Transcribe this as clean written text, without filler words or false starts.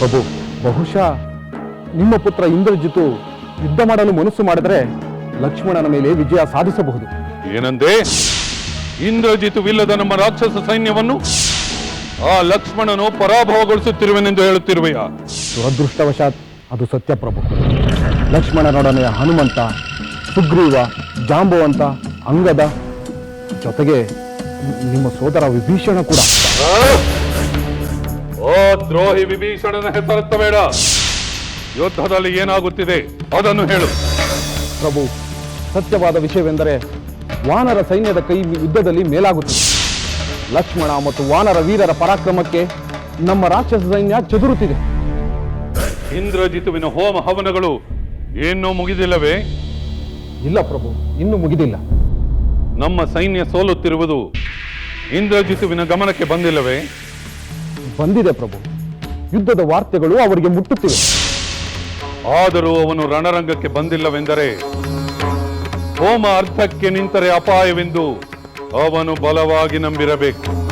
ಪ್ರಭು, ಬಹುಶಃ ನಿಮ್ಮ ಪುತ್ರ ಇಂದ್ರಜಿತು ಯುದ್ಧ ಮಾಡಲು ಮನಸ್ಸು ಮಾಡಿದರೆ ಲಕ್ಷ್ಮಣನ ಮೇಲೆ ವಿಜಯ ಸಾಧಿಸಬಹುದು. ಏನಂದೆ? ಇಂದ್ರಜಿತುವಿಲ್ಲದ ನಮ್ಮ ರಾಕ್ಷಸ ಸೈನ್ಯವನ್ನು ಆ ಲಕ್ಷ್ಮಣನು ಪರಾಭವಗೊಳಿಸುತ್ತಿರುವೆನೆಂದು ಹೇಳುತ್ತಿರುವೆಯಾ? ದುರದೃಷ್ಟವಶಾತ್ ಅದು ಸತ್ಯ ಪ್ರಭು. ಲಕ್ಷ್ಮಣನೊಡನೆ ಹನುಮಂತ, ಸುಗ್ರೀವ, ಜಾಂಬವಂತ, ಅಂಗದ, ಜೊತೆಗೆ ನಿಮ್ಮ ಸೋದರ ವಿಭೀಷಣ ಕೂಡ. ಓ ದ್ರೋಹಿ ವಿಭೀಷಣನ ಹೆಸರೆತ್ತಬೇಡ. ಯುದ್ಧದಲ್ಲಿ ಏನಾಗುತ್ತಿದೆ ಅದನ್ನು ಹೇಳು. ಪ್ರಭು, ಸತ್ಯವಾದ ವಿಷಯವೆಂದರೆ ವಾನರ ಸೈನ್ಯದ ಕೈ ಯುದ್ಧದಲ್ಲಿ ಮೇಲಾಗುತ್ತಿದೆ. ಲಕ್ಷ್ಮಣ ಮತ್ತು ವಾನರ ವೀರರ ಪರಾಕ್ರಮಕ್ಕೆ ನಮ್ಮ ರಾಕ್ಷಸ ಸೈನ್ಯ ಚದುರುತ್ತಿದೆ. ಇಂದ್ರಜಿತುವಿನ ಹೋಮ ಹವನಗಳು ಏನೂ ಮುಗಿದಿಲ್ಲವೇ? ಇಲ್ಲ ಪ್ರಭು, ಇನ್ನೂ ಮುಗಿದಿಲ್ಲ. ನಮ್ಮ ಸೈನ್ಯ ಸೋಲುತ್ತಿರುವುದು ಇಂದ್ರಜಿತುವಿನ ಗಮನಕ್ಕೆ ಬಂದಿಲ್ಲವೇ? ಬಂದಿದೆ ಪ್ರಭು. ಯುದ್ಧದ ವಾರ್ತೆಗಳು ಅವರಿಗೆ ಮುಟ್ಟುತ್ತಿವೆ. ಆದರೂ ಅವನು ರಣರಂಗಕ್ಕೆ ಬಂದಿಲ್ಲವೆಂದರೆ ಹೋಮ ಅರ್ಧಕ್ಕೆ ನಿಂತರೆ ಅಪಾಯವೆಂದು ಅವನು ಬಲವಾಗಿ ನಂಬಿರಬೇಕು.